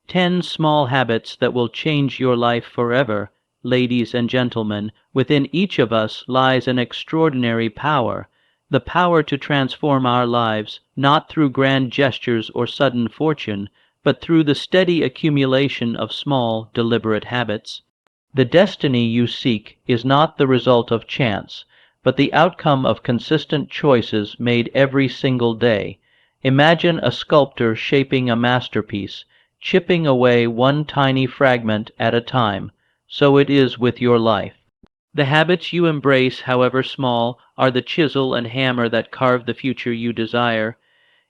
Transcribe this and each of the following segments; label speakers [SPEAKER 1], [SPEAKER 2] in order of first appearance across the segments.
[SPEAKER 1] 10 small habits that will change your life forever. Ladies and gentlemen, within each of us lies an extraordinary power, the power to transform our lives, not through grand gestures or sudden fortune, but through the steady accumulation of small, deliberate habits. The destiny you seek is not the result of chance, but the outcome of consistent choices made every single day. Imagine a sculptor shaping a masterpiece, chipping away one tiny fragment at a time. So it is with your life. The habits you embrace, however small, are the chisel and hammer that carve the future you desire.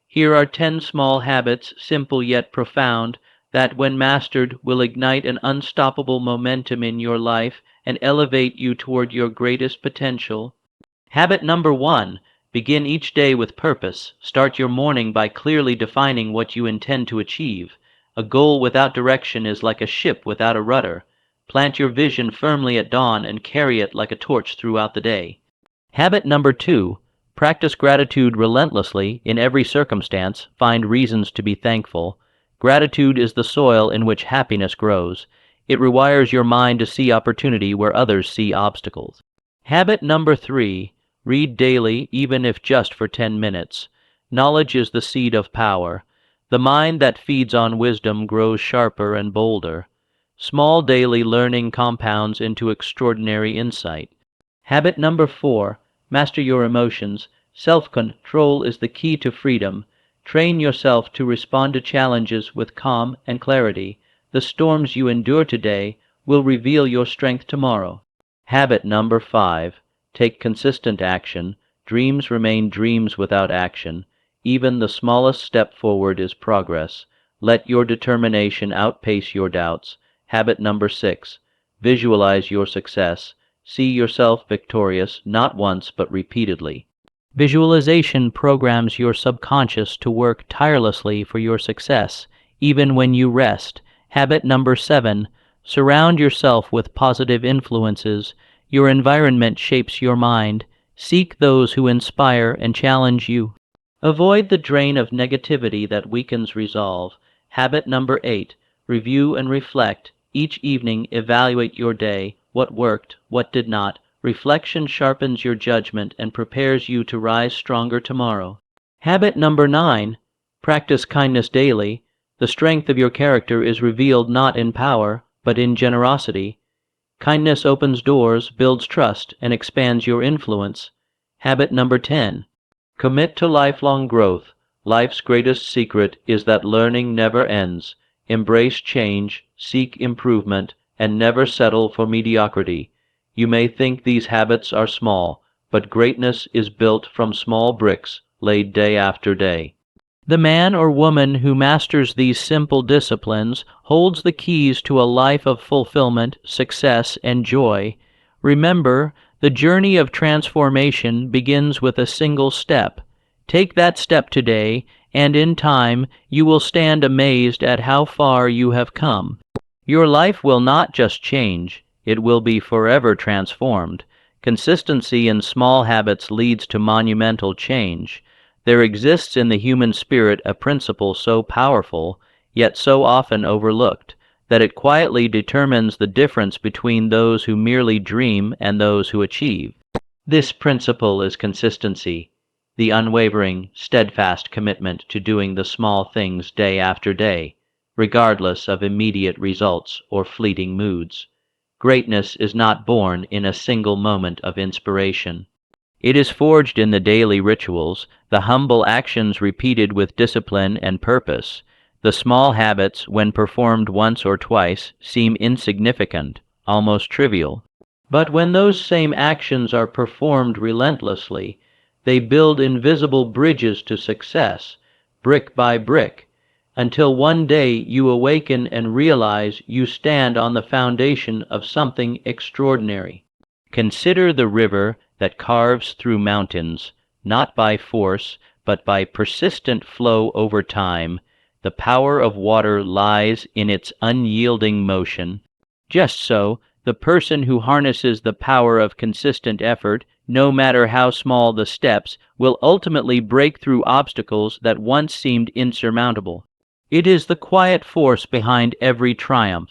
[SPEAKER 1] Here are 10 small habits, simple yet profound, that, when mastered, will ignite an unstoppable momentum in your life and elevate you toward your greatest potential. Habit number 1. Begin each day with purpose. Start your morning by clearly defining what you intend to achieve. A goal without direction is like a ship without a rudder. Plant your vision firmly at dawn and carry it like a torch throughout the day. Habit number 2. Practice gratitude relentlessly in every circumstance. Find reasons to be thankful. Gratitude is the soil in which happiness grows. It rewires your mind to see opportunity where others see obstacles. Habit number 3. Read daily, even if just for 10 minutes. Knowledge is the seed of power. The mind that feeds on wisdom grows sharper and bolder. Small daily learning compounds into extraordinary insight. Habit number 4. Master your emotions. Self-control is the key to freedom. Train yourself to respond to challenges with calm and clarity. The storms you endure today will reveal your strength tomorrow. Habit number 5. Take consistent action. Dreams remain dreams without action. Even the smallest step forward is progress. Let your determination outpace your doubts. Habit number 6. Visualize your success. See yourself victorious, not once but repeatedly. Visualization programs your subconscious to work tirelessly for your success, even when you rest. Habit number 7. Surround yourself with positive influences. Your environment shapes your mind. Seek those who inspire and challenge you. Avoid the drain of negativity that weakens resolve. Habit number 8. Review and reflect. Each evening, evaluate your day, what worked, what did not. Reflection sharpens your judgment and prepares you to rise stronger tomorrow. Habit number 9. Practice kindness daily. The strength of your character is revealed not in power, but in generosity. Kindness opens doors, builds trust, and expands your influence. Habit number 10. Commit to lifelong growth. Life's greatest secret is that learning never ends. Embrace change, seek improvement, and never settle for mediocrity. You may think these habits are small, but greatness is built from small bricks laid day after day. The man or woman who masters these simple disciplines holds the keys to a life of fulfillment, success, and joy. Remember, the journey of transformation begins with a single step. Take that step today, and in time you will stand amazed at how far you have come. Your life will not just change, it will be forever transformed. Consistency in small habits leads to monumental change. There exists in the human spirit a principle so powerful, yet so often overlooked, that it quietly determines the difference between those who merely dream and those who achieve. This principle is consistency, the unwavering, steadfast commitment to doing the small things day after day, regardless of immediate results or fleeting moods. Greatness is not born in a single moment of inspiration. It is forged in the daily rituals, the humble actions repeated with discipline and purpose. The small habits, when performed once or twice, seem insignificant, almost trivial. But when those same actions are performed relentlessly, they build invisible bridges to success, brick by brick, until one day you awaken and realize you stand on the foundation of something extraordinary. Consider the river that carves through mountains, not by force, but by persistent flow over time. The power of water lies in its unyielding motion. Just so, the person who harnesses the power of consistent effort, no matter how small the steps, will ultimately break through obstacles that once seemed insurmountable. It is the quiet force behind every triumph,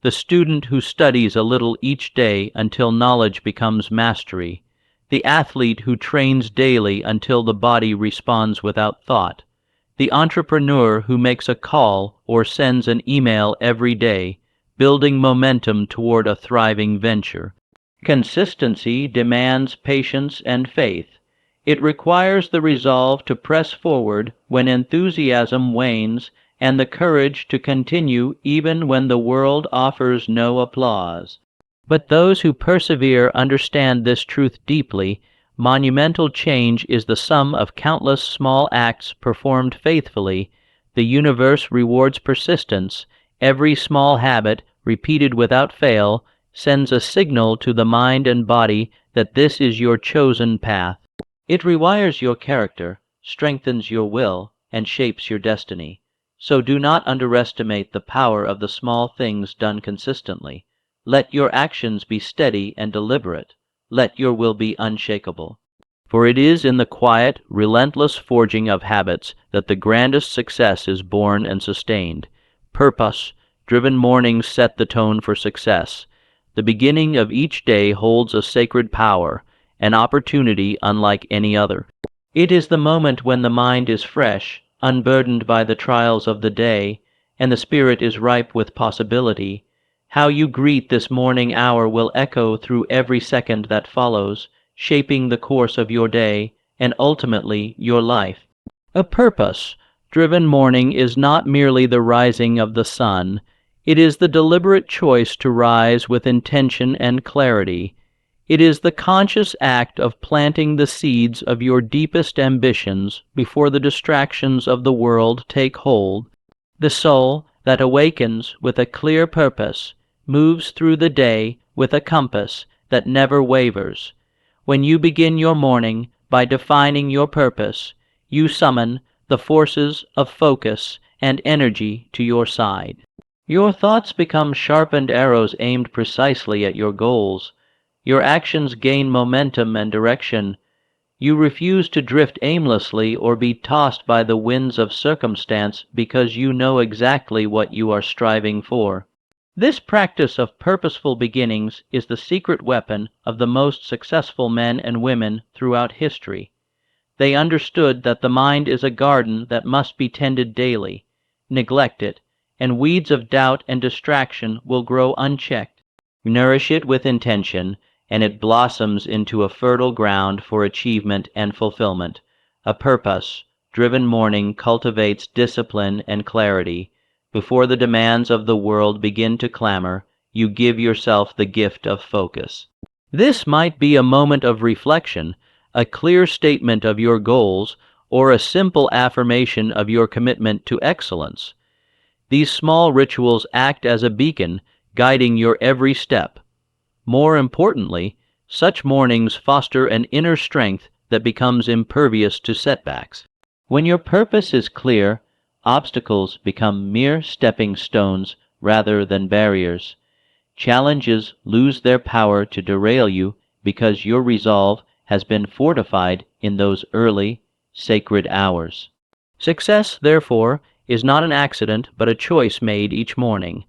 [SPEAKER 1] the student who studies a little each day until knowledge becomes mastery, the athlete who trains daily until the body responds without thought, the entrepreneur who makes a call or sends an email every day, building momentum toward a thriving venture. Consistency demands patience and faith. It requires the resolve to press forward when enthusiasm wanes and the courage to continue even when the world offers no applause. But those who persevere understand this truth deeply. Monumental change is the sum of countless small acts performed faithfully. The universe rewards persistence. Every small habit, repeated without fail, sends a signal to the mind and body that this is your chosen path. It rewires your character, strengthens your will, and shapes your destiny. So do not underestimate the power of the small things done consistently. Let your actions be steady and deliberate. Let your will be unshakable. For it is in the quiet, relentless forging of habits that the grandest success is born and sustained. Purpose-driven mornings set the tone for success. The beginning of each day holds a sacred power, an opportunity unlike any other. It is the moment when the mind is fresh, unburdened by the trials of the day, and the spirit is ripe with possibility. How you greet this morning hour will echo through every second that follows, shaping the course of your day and ultimately your life. A purpose-driven morning is not merely the rising of the sun. It is the deliberate choice to rise with intention and clarity. It is the conscious act of planting the seeds of your deepest ambitions before the distractions of the world take hold. The soul that awakens with a clear purpose moves through the day with a compass that never wavers. When you begin your morning by defining your purpose, you summon the forces of focus and energy to your side. Your thoughts become sharpened arrows aimed precisely at your goals. Your actions gain momentum and direction. You refuse to drift aimlessly or be tossed by the winds of circumstance because you know exactly what you are striving for. This practice of purposeful beginnings is the secret weapon of the most successful men and women throughout history. They understood that the mind is a garden that must be tended daily. Neglect it, and weeds of doubt and distraction will grow unchecked. Nourish it with intention, and it blossoms into a fertile ground for achievement and fulfillment. A purpose-driven morning cultivates discipline and clarity. Before the demands of the world begin to clamor, you give yourself the gift of focus. This might be a moment of reflection, a clear statement of your goals, or a simple affirmation of your commitment to excellence. These small rituals act as a beacon, guiding your every step. More importantly, such mornings foster an inner strength that becomes impervious to setbacks. When your purpose is clear, obstacles become mere stepping stones rather than barriers. Challenges lose their power to derail you because your resolve has been fortified in those early, sacred hours. Success, therefore, is not an accident but a choice made each morning.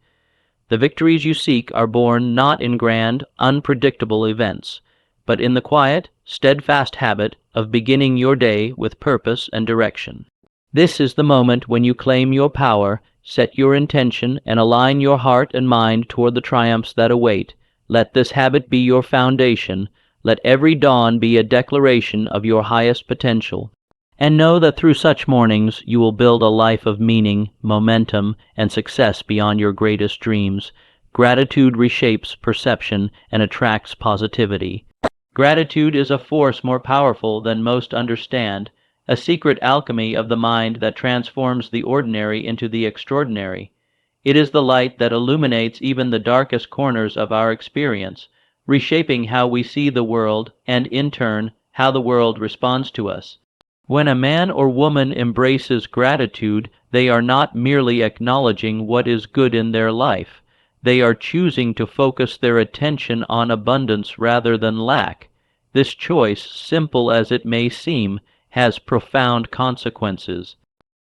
[SPEAKER 1] The victories you seek are born not in grand, unpredictable events, but in the quiet, steadfast habit of beginning your day with purpose and direction. This is the moment when you claim your power, set your intention, and align your heart and mind toward the triumphs that await. Let this habit be your foundation. Let every dawn be a declaration of your highest potential. And know that through such mornings you will build a life of meaning, momentum, and success beyond your greatest dreams. Gratitude reshapes perception and attracts positivity. Gratitude is a force more powerful than most understand, a secret alchemy of the mind that transforms the ordinary into the extraordinary. It is the light that illuminates even the darkest corners of our experience, reshaping how we see the world and, in turn, how the world responds to us. When a man or woman embraces gratitude, they are not merely acknowledging what is good in their life. They are choosing to focus their attention on abundance rather than lack. This choice, simple as it may seem, has profound consequences.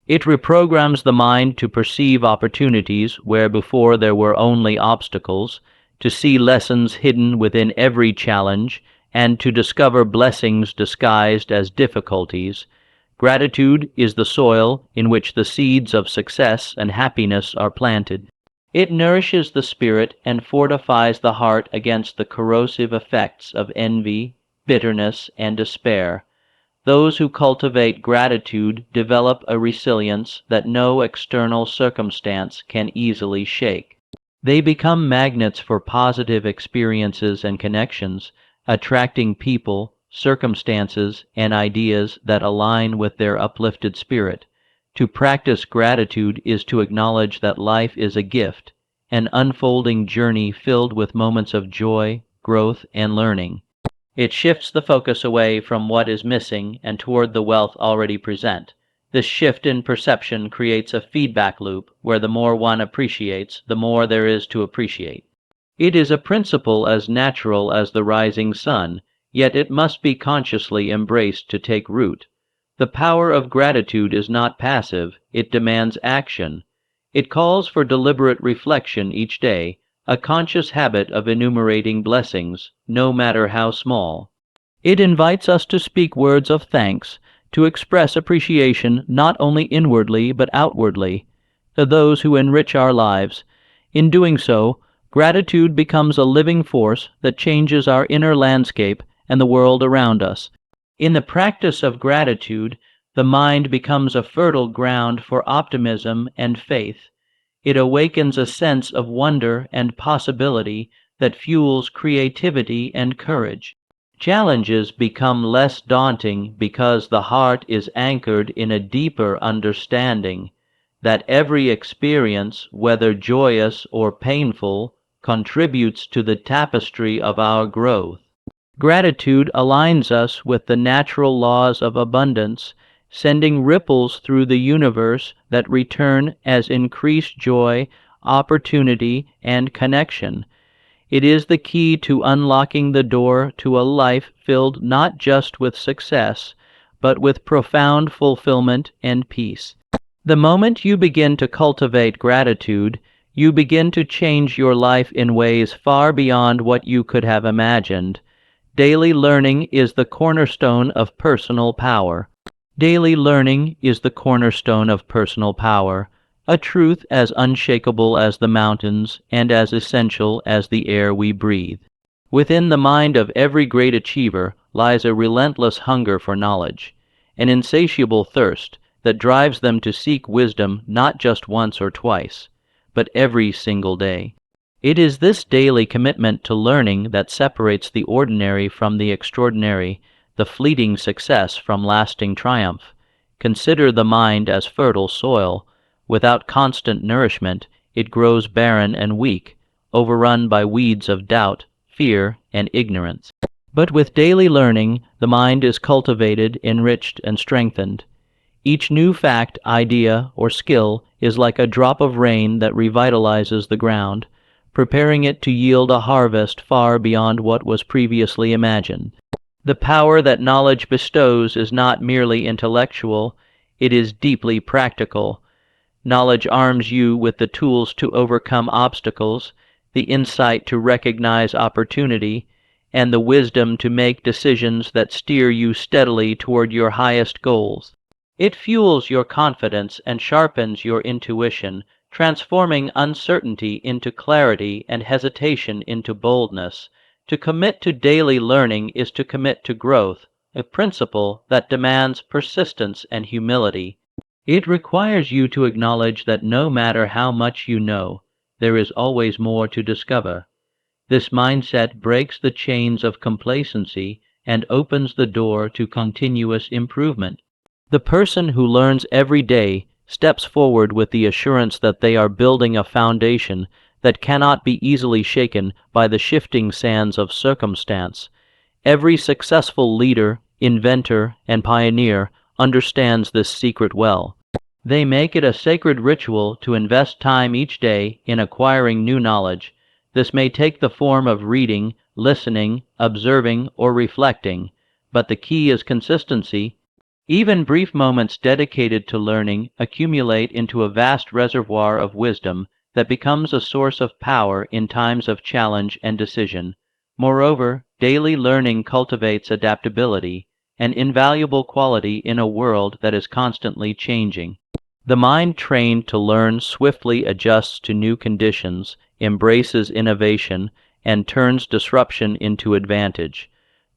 [SPEAKER 1] It reprograms the mind to perceive opportunities where before there were only obstacles, to see lessons hidden within every challenge, and to discover blessings disguised as difficulties. Gratitude is the soil in which the seeds of success and happiness are planted. It nourishes the spirit and fortifies the heart against the corrosive effects of envy, bitterness, and despair. Those who cultivate gratitude develop a resilience that no external circumstance can easily shake. They become magnets for positive experiences and connections, attracting people, circumstances, and ideas that align with their uplifted spirit. To practice gratitude is to acknowledge that life is a gift, an unfolding journey filled with moments of joy, growth, and learning. It shifts the focus away from what is missing and toward the wealth already present. This shift in perception creates a feedback loop where the more one appreciates, the more there is to appreciate. It is a principle as natural as the rising sun, yet it must be consciously embraced to take root. The power of gratitude is not passive, it demands action. It calls for deliberate reflection each day, a conscious habit of enumerating blessings, no matter how small. It invites us to speak words of thanks, to express appreciation not only inwardly but outwardly, to those who enrich our lives. In doing so, gratitude becomes a living force that changes our inner landscape and the world around us. In the practice of gratitude, the mind becomes a fertile ground for optimism and faith. It awakens a sense of wonder and possibility that fuels creativity and courage. Challenges become less daunting because the heart is anchored in a deeper understanding that every experience, whether joyous or painful, contributes to the tapestry of our growth. Gratitude aligns us with the natural laws of abundance, sending ripples through the universe that return as increased joy, opportunity, and connection. It is the key to unlocking the door to a life filled not just with success, but with profound fulfillment and peace. The moment you begin to cultivate gratitude, you begin to change your life in ways far beyond what you could have imagined. Daily learning is the cornerstone of personal power. Daily learning is the cornerstone of personal power, a truth as unshakable as the mountains and as essential as the air we breathe. Within the mind of every great achiever lies a relentless hunger for knowledge, an insatiable thirst that drives them to seek wisdom not just once or twice, but every single day. It is this daily commitment to learning that separates the ordinary from the extraordinary, the fleeting success from lasting triumph. Consider the mind as fertile soil. Without constant nourishment, it grows barren and weak, overrun by weeds of doubt, fear, and ignorance. But with daily learning, the mind is cultivated, enriched, and strengthened. Each new fact, idea, or skill is like a drop of rain that revitalizes the ground, preparing it to yield a harvest far beyond what was previously imagined. The power that knowledge bestows is not merely intellectual, it is deeply practical. Knowledge arms you with the tools to overcome obstacles, the insight to recognize opportunity, and the wisdom to make decisions that steer you steadily toward your highest goals. It fuels your confidence and sharpens your intuition, transforming uncertainty into clarity and hesitation into boldness. To commit to daily learning is to commit to growth, a principle that demands persistence and humility. It requires you to acknowledge that no matter how much you know, there is always more to discover. This mindset breaks the chains of complacency and opens the door to continuous improvement. The person who learns every day steps forward with the assurance that they are building a foundation that cannot be easily shaken by the shifting sands of circumstance. Every successful leader, inventor, and pioneer understands this secret well. They make it a sacred ritual to invest time each day in acquiring new knowledge. This may take the form of reading, listening, observing, or reflecting, but the key is consistency. Even brief moments dedicated to learning accumulate into a vast reservoir of wisdom that becomes a source of power in times of challenge and decision. Moreover, daily learning cultivates adaptability, an invaluable quality in a world that is constantly changing. The mind trained to learn swiftly adjusts to new conditions, embraces innovation, and turns disruption into advantage.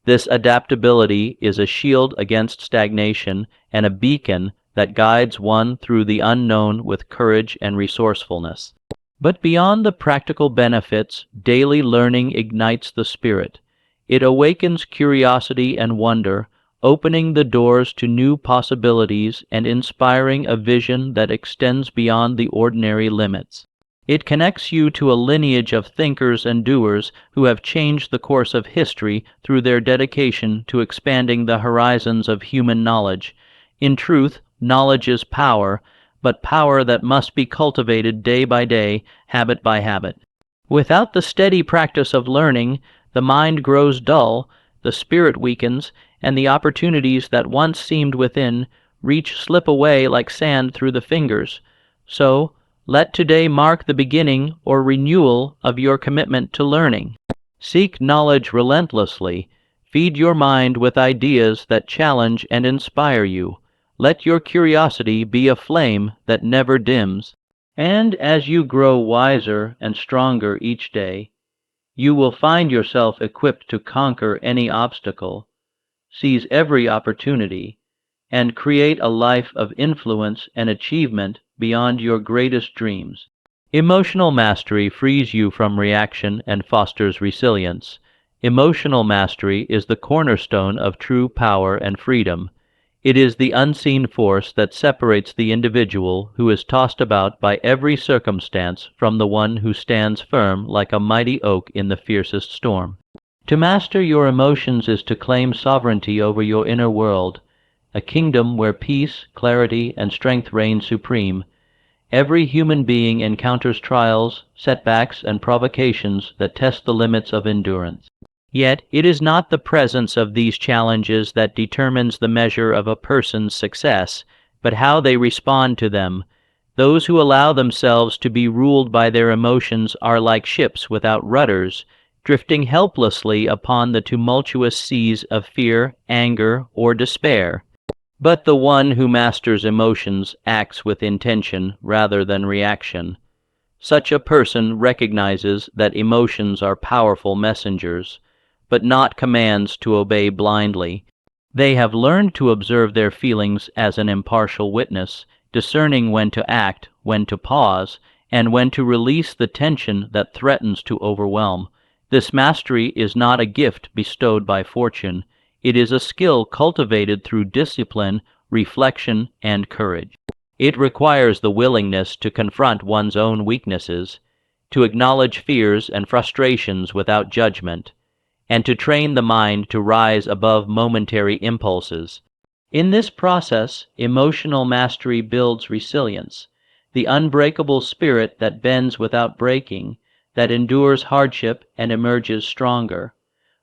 [SPEAKER 1] This adaptability is a shield against stagnation and a beacon that guides one through the unknown with courage and resourcefulness. But beyond the practical benefits, daily learning ignites the spirit. It awakens curiosity and wonder, opening the doors to new possibilities and inspiring a vision that extends beyond the ordinary limits. It connects you to a lineage of thinkers and doers who have changed the course of history through their dedication to expanding the horizons of human knowledge. In truth, knowledge is power, but power that must be cultivated day by day, habit by habit. Without the steady practice of learning, the mind grows dull, the spirit weakens, and the opportunities that once seemed within reach slip away like sand through the fingers. So, let today mark the beginning or renewal of your commitment to learning. Seek knowledge relentlessly. Feed your mind with ideas that challenge and inspire you. Let your curiosity be a flame that never dims. And as you grow wiser and stronger each day, you will find yourself equipped to conquer any obstacle, seize every opportunity, and create a life of influence and achievement beyond your greatest dreams. Emotional mastery frees you from reaction and fosters resilience. Emotional mastery is the cornerstone of true power and freedom. It is the unseen force that separates the individual who is tossed about by every circumstance from the one who stands firm like a mighty oak in the fiercest storm. To master your emotions is to claim sovereignty over your inner world, a kingdom where peace, clarity, and strength reign supreme. Every human being encounters trials, setbacks, and provocations that test the limits of endurance. Yet it is not the presence of these challenges that determines the measure of a person's success, but how they respond to them. Those who allow themselves to be ruled by their emotions are like ships without rudders, drifting helplessly upon the tumultuous seas of fear, anger, or despair. But the one who masters emotions acts with intention rather than reaction. Such a person recognizes that emotions are powerful messengers, but not commands to obey blindly. They have learned to observe their feelings as an impartial witness, discerning when to act, when to pause, and when to release the tension that threatens to overwhelm. This mastery is not a gift bestowed by fortune. It is a skill cultivated through discipline, reflection, and courage. It requires the willingness to confront one's own weaknesses, to acknowledge fears and frustrations without judgment, and to train the mind to rise above momentary impulses. In this process, emotional mastery builds resilience, the unbreakable spirit that bends without breaking, that endures hardship and emerges stronger.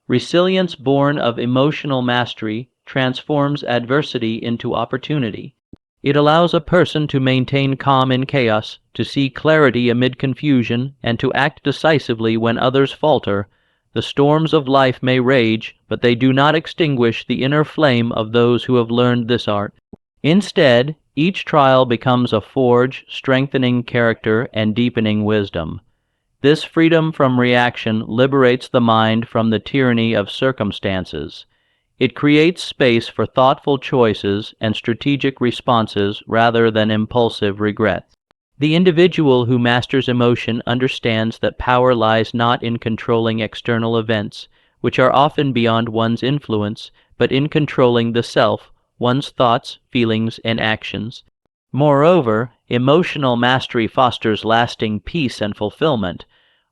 [SPEAKER 1] Resilience born of emotional mastery transforms adversity into opportunity. It allows a person to maintain calm in chaos, to see clarity amid confusion, and to act decisively when others falter. The storms of life may rage, but they do not extinguish the inner flame of those who have learned this art. Instead, each trial becomes a forge, strengthening character and deepening wisdom. This freedom from reaction liberates the mind from the tyranny of circumstances. It creates space for thoughtful choices and strategic responses rather than impulsive regrets. The individual who masters emotion understands that power lies not in controlling external events, which are often beyond one's influence, but in controlling the self, one's thoughts, feelings, and actions. Moreover, emotional mastery fosters lasting peace and fulfillment.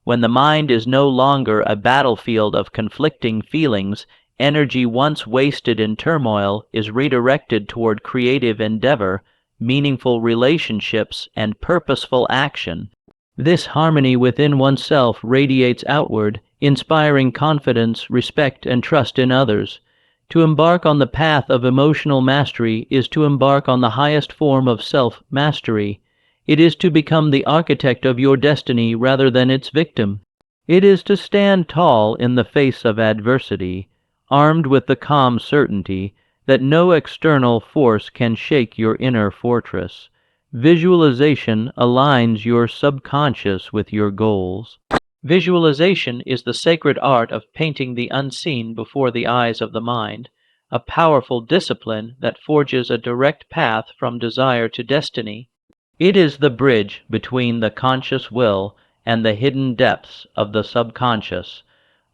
[SPEAKER 1] When the mind is no longer a battlefield of conflicting feelings, energy once wasted in turmoil is redirected toward creative endeavor, meaningful relationships, and purposeful action. This harmony within oneself radiates outward, inspiring confidence, respect, and trust in others. To embark on the path of emotional mastery is to embark on the highest form of self-mastery. It is to become the architect of your destiny rather than its victim. It is to stand tall in the face of adversity, armed with the calm certainty that no external force can shake your inner fortress. Visualization aligns your subconscious with your goals. Visualization is the sacred art of painting the unseen before the eyes of the mind, a powerful discipline that forges a direct path from desire to destiny. It is the bridge between the conscious will and the hidden depths of the subconscious,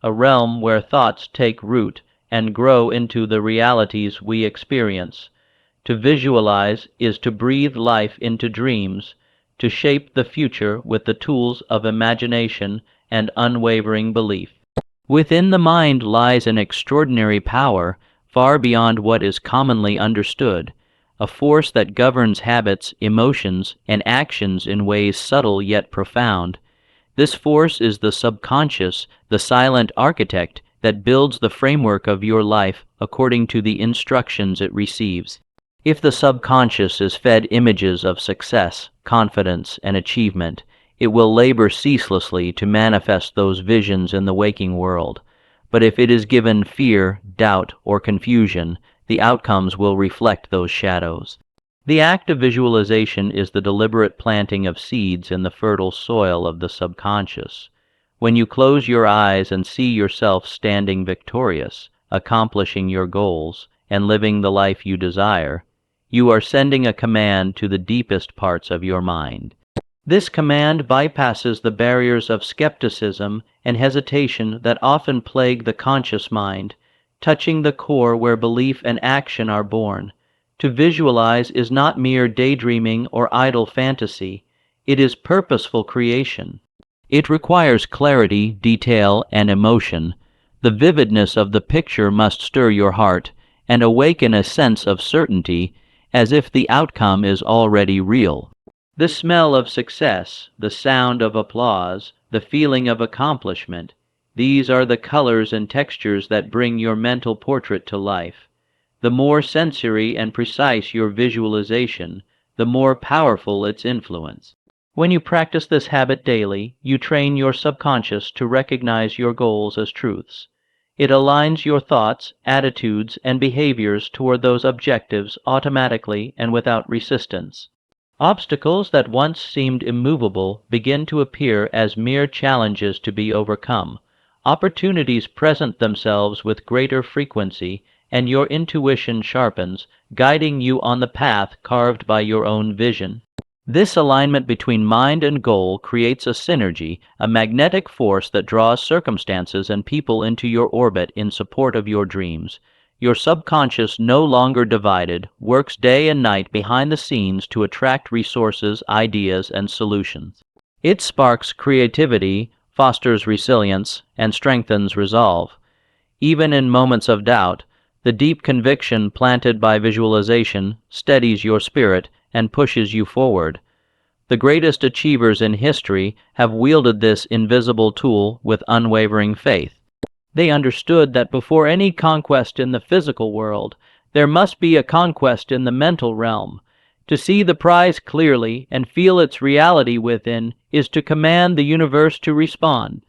[SPEAKER 1] a realm where thoughts take root and grow into the realities we experience. To visualize is to breathe life into dreams, to shape the future with the tools of imagination and unwavering belief. Within the mind lies an extraordinary power, far beyond what is commonly understood, a force that governs habits, emotions, and actions in ways subtle yet profound. This force is the subconscious, the silent architect that builds the framework of your life according to the instructions it receives. If the subconscious is fed images of success, confidence, and achievement, it will labor ceaselessly to manifest those visions in the waking world. But if it is given fear, doubt, or confusion, the outcomes will reflect those shadows. The act of visualization is the deliberate planting of seeds in the fertile soil of the subconscious. When you close your eyes and see yourself standing victorious, accomplishing your goals, and living the life you desire, you are sending a command to the deepest parts of your mind. This command bypasses the barriers of skepticism and hesitation that often plague the conscious mind, touching the core where belief and action are born. To visualize is not mere daydreaming or idle fantasy. It is purposeful creation. It requires clarity, detail, and emotion. The vividness of the picture must stir your heart and awaken a sense of certainty, as if the outcome is already real. The smell of success, the sound of applause, the feeling of accomplishment, these are the colors and textures that bring your mental portrait to life. The more sensory and precise your visualization, the more powerful its influence. When you practice this habit daily, you train your subconscious to recognize your goals as truths. It aligns your thoughts, attitudes, and behaviors toward those objectives automatically and without resistance. Obstacles that once seemed immovable begin to appear as mere challenges to be overcome. Opportunities present themselves with greater frequency, and your intuition sharpens, guiding you on the path carved by your own vision. This alignment between mind and goal creates a synergy, a magnetic force that draws circumstances and people into your orbit in support of your dreams. Your subconscious, no longer divided, works day and night behind the scenes to attract resources, ideas, and solutions. It sparks creativity, fosters resilience, and strengthens resolve. Even in moments of doubt, the deep conviction planted by visualization steadies your spirit and pushes you forward. The greatest achievers in history have wielded this invisible tool with unwavering faith. They understood that before any conquest in the physical world, there must be a conquest in the mental realm. To see the prize clearly and feel its reality within is to command the universe to respond.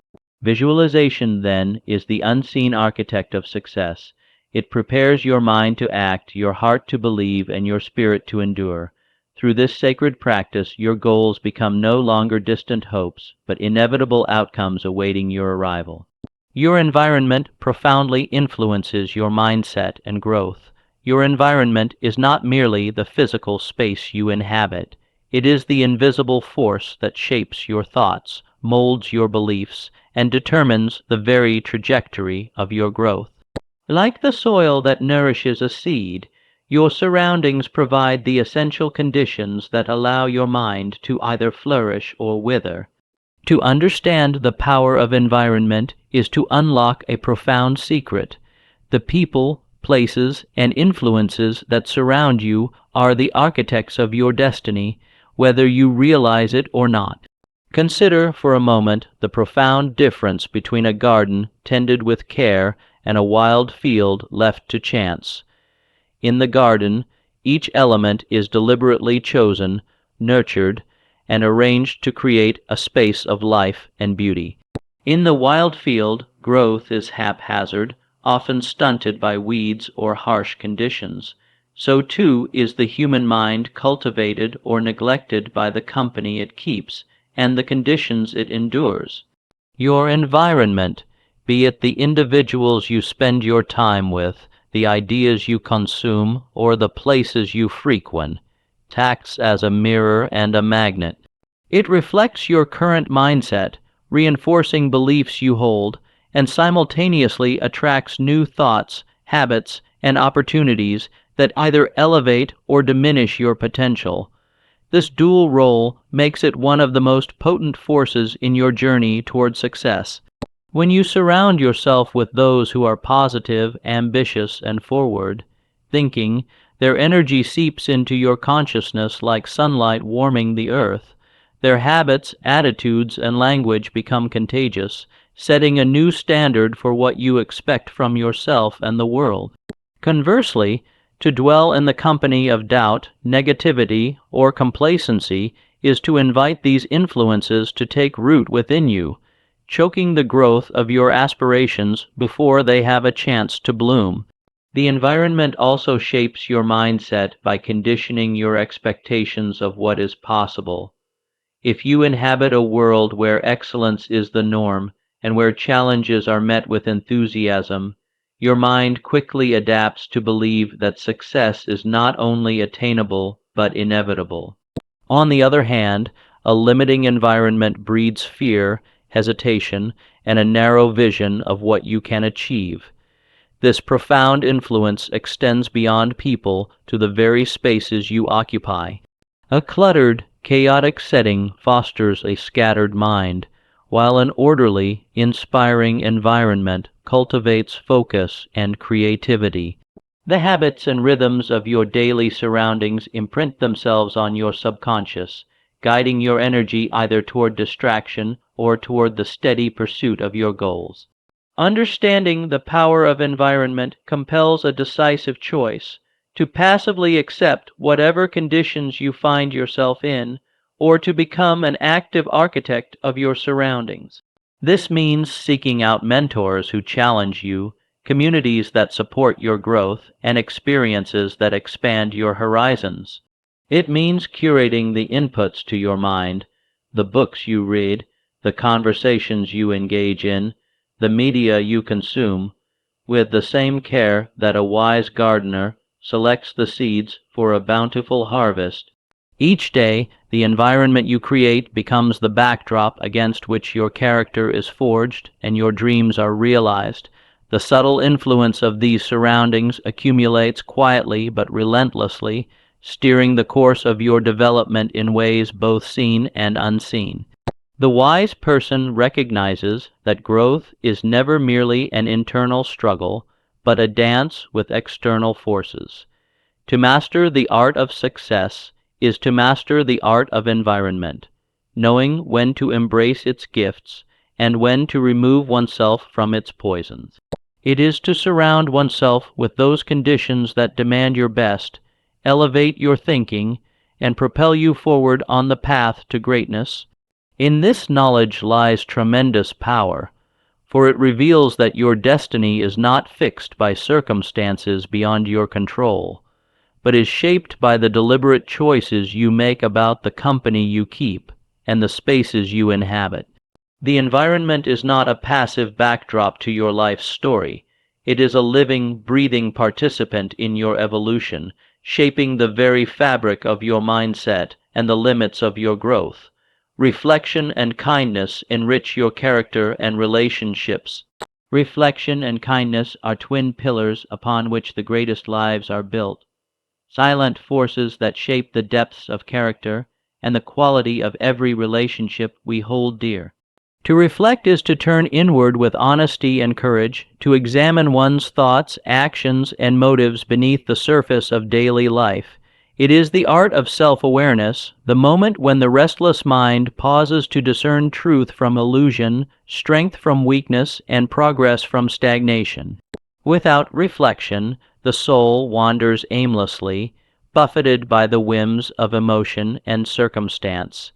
[SPEAKER 1] Visualization, then, is the unseen architect of success. It prepares your mind to act, your heart to believe, and your spirit to endure. Through this sacred practice, your goals become no longer distant hopes, but inevitable outcomes awaiting your arrival. Your environment profoundly influences your mindset and growth. Your environment is not merely the physical space you inhabit. It is the invisible force that shapes your thoughts, molds your beliefs, and determines the very trajectory of your growth. Like the soil that nourishes a seed, your surroundings provide the essential conditions that allow your mind to either flourish or wither. To understand the power of environment is to unlock a profound secret. The people, places, and influences that surround you are the architects of your destiny, whether you realize it or not. Consider for a moment the profound difference between a garden tended with care and a wild field left to chance. In the garden, each element is deliberately chosen, nurtured, and arranged to create a space of life and beauty. In the wild field, growth is haphazard, often stunted by weeds or harsh conditions. So too is the human mind cultivated or neglected by the company it keeps and the conditions it endures. Your environment, be it the individuals you spend your time with, the ideas you consume, or the places you frequent, acts as a mirror and a magnet. It reflects your current mindset, reinforcing beliefs you hold, and simultaneously attracts new thoughts, habits, and opportunities that either elevate or diminish your potential. This dual role makes it one of the most potent forces in your journey toward success. When you surround yourself with those who are positive, ambitious, and forward-thinking, their energy seeps into your consciousness like sunlight warming the earth. Their habits, attitudes, and language become contagious, setting a new standard for what you expect from yourself and the world. Conversely, to dwell in the company of doubt, negativity, or complacency is to invite these influences to take root within you, choking the growth of your aspirations before they have a chance to bloom. The environment also shapes your mindset by conditioning your expectations of what is possible. If you inhabit a world where excellence is the norm and where challenges are met with enthusiasm, your mind quickly adapts to believe that success is not only attainable but inevitable. On the other hand, a limiting environment breeds fear, hesitation, and a narrow vision of what you can achieve. This profound influence extends beyond people to the very spaces you occupy. A cluttered, chaotic setting fosters a scattered mind, while an orderly, inspiring environment cultivates focus and creativity. The habits and rhythms of your daily surroundings imprint themselves on your subconscious, guiding your energy either toward distraction or toward the steady pursuit of your goals. Understanding the power of environment compels a decisive choice: to passively accept whatever conditions you find yourself in, or to become an active architect of your surroundings. This means seeking out mentors who challenge you, communities that support your growth, and experiences that expand your horizons. It means curating the inputs to your mind, the books you read, the conversations you engage in, the media you consume, with the same care that a wise gardener selects the seeds for a bountiful harvest. Each day, the environment you create becomes the backdrop against which your character is forged and your dreams are realized. The subtle influence of these surroundings accumulates quietly but relentlessly, steering the course of your development in ways both seen and unseen. The wise person recognizes that growth is never merely an internal struggle, but a dance with external forces. To master the art of success is to master the art of environment, knowing when to embrace its gifts and when to remove oneself from its poisons. It is to surround oneself with those conditions that demand your best, elevate your thinking, and propel you forward on the path to greatness. In this knowledge lies tremendous power, for it reveals that your destiny is not fixed by circumstances beyond your control, but is shaped by the deliberate choices you make about the company you keep and the spaces you inhabit. The environment is not a passive backdrop to your life's story. It is a living, breathing participant in your evolution, shaping the very fabric of your mindset and the limits of your growth. Reflection and kindness enrich your character and relationships. Reflection and kindness are twin pillars upon which the greatest lives are built, silent forces that shape the depths of character and the quality of every relationship we hold dear. To reflect is to turn inward with honesty and courage, to examine one's thoughts, actions, and motives beneath the surface of daily life. It is the art of self-awareness, the moment when the restless mind pauses to discern truth from illusion, strength from weakness, and progress from stagnation. Without reflection, the soul wanders aimlessly, buffeted by the whims of emotion and circumstance.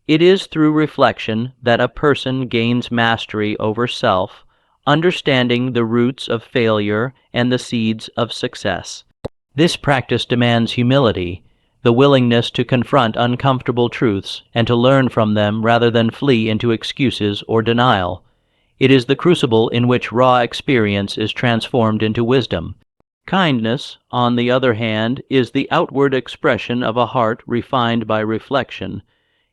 [SPEAKER 1] It is through reflection that a person gains mastery over self, understanding the roots of failure and the seeds of success. This practice demands humility, the willingness to confront uncomfortable truths and to learn from them rather than flee into excuses or denial. It is the crucible in which raw experience is transformed into wisdom. Kindness, on the other hand, is the outward expression of a heart refined by reflection.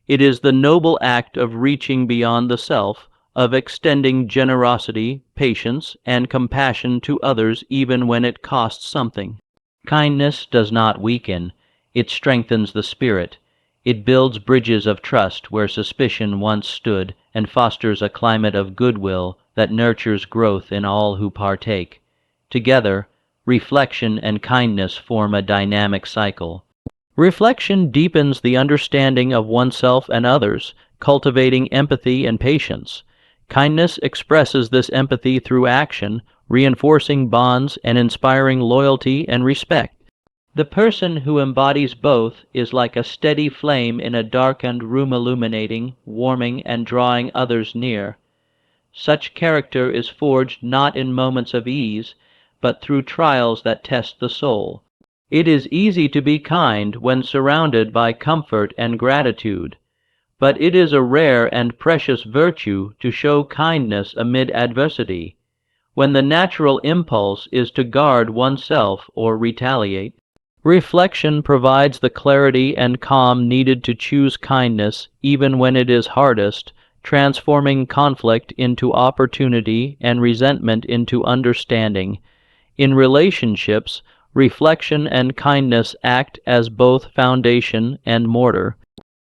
[SPEAKER 1] It is the noble act of reaching beyond the self, of extending generosity, patience, and compassion to others even when it costs something. Kindness does not weaken, it strengthens the spirit. It builds bridges of trust where suspicion once stood and fosters a climate of goodwill that nurtures growth in all who partake. Together, reflection and kindness form a dynamic cycle. Reflection deepens the understanding of oneself and others, cultivating empathy and patience. Kindness expresses this empathy through action, reinforcing bonds and inspiring loyalty and respect. The person who embodies both is like a steady flame in a darkened room, illuminating, warming, and drawing others near. Such character is forged not in moments of ease, but through trials that test the soul. It is easy to be kind when surrounded by comfort and gratitude, but it is a rare and precious virtue to show kindness amid adversity, when the natural impulse is to guard oneself or retaliate. Reflection provides the clarity and calm needed to choose kindness even when it is hardest, transforming conflict into opportunity and resentment into understanding. In relationships, reflection and kindness act as both foundation and mortar.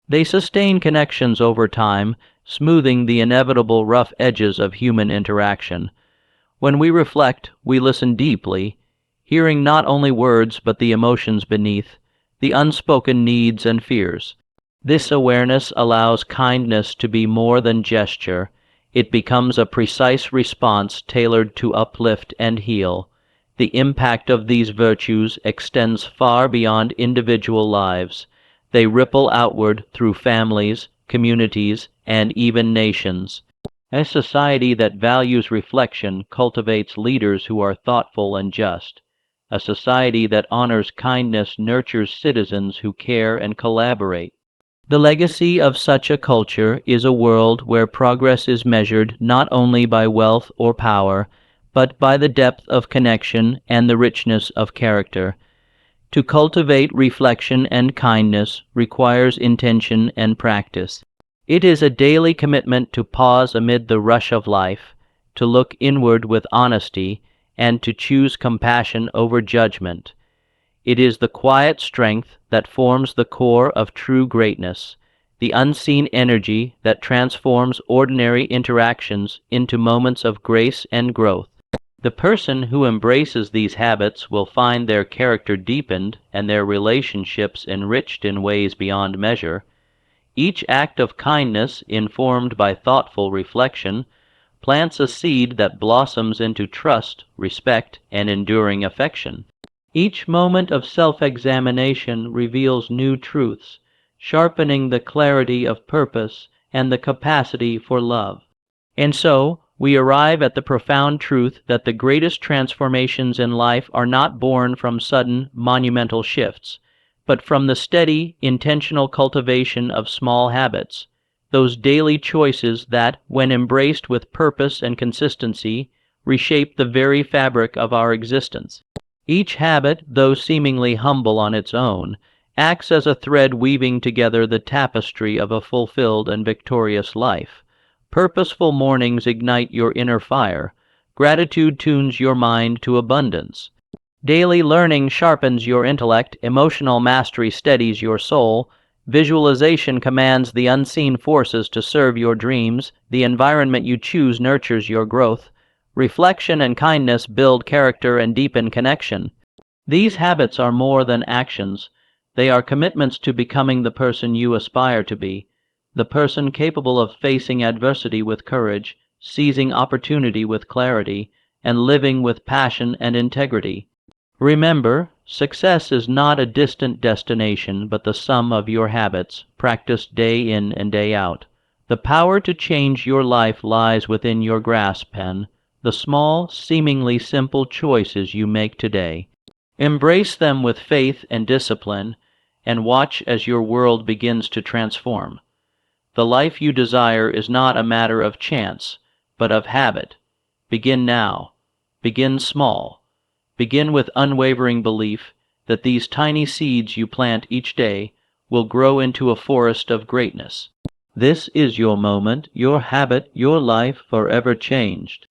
[SPEAKER 1] They sustain connections over time, smoothing the inevitable rough edges of human interaction. When we reflect, we listen deeply, hearing not only words but the emotions beneath, the unspoken needs and fears. This awareness allows kindness to be more than gesture. It becomes a precise response tailored to uplift and heal. The impact of these virtues extends far beyond individual lives. They ripple outward through families, communities, and even nations. A society that values reflection cultivates leaders who are thoughtful and just. A society that honors kindness nurtures citizens who care and collaborate. The legacy of such a culture is a world where progress is measured not only by wealth or power, but by the depth of connection and the richness of character. To cultivate reflection and kindness requires intention and practice. It is a daily commitment to pause amid the rush of life, to look inward with honesty, and to choose compassion over judgment. It is the quiet strength that forms the core of true greatness, the unseen energy that transforms ordinary interactions into moments of grace and growth. The person who embraces these habits will find their character deepened and their relationships enriched in ways beyond measure. Each act of kindness, informed by thoughtful reflection, plants a seed that blossoms into trust, respect, and enduring affection. Each moment of self-examination reveals new truths, sharpening the clarity of purpose and the capacity for love. And so, we arrive at the profound truth that the greatest transformations in life are not born from sudden, monumental shifts, but from the steady, intentional cultivation of small habits, those daily choices that, when embraced with purpose and consistency, reshape the very fabric of our existence. Each habit, though seemingly humble on its own, acts as a thread weaving together the tapestry of a fulfilled and victorious life. Purposeful mornings ignite your inner fire. Gratitude tunes your mind to abundance. Daily learning sharpens your intellect. Emotional mastery steadies your soul. Visualization commands the unseen forces to serve your dreams. The environment you choose nurtures your growth. Reflection and kindness build character and deepen connection. These habits are more than actions. They are commitments to becoming the person you aspire to be, the person capable of facing adversity with courage, seizing opportunity with clarity, and living with passion and integrity. Remember, success is not a distant destination, but the sum of your habits, practiced day in and day out. The power to change your life lies within your grasp, Pen. The small, seemingly simple choices you make today. Embrace them with faith and discipline, and watch as your world begins to transform. The life you desire is not a matter of chance, but of habit. Begin now. Begin small. Begin with unwavering belief that these tiny seeds you plant each day will grow into a forest of greatness. This is your moment, your habit, your life forever changed.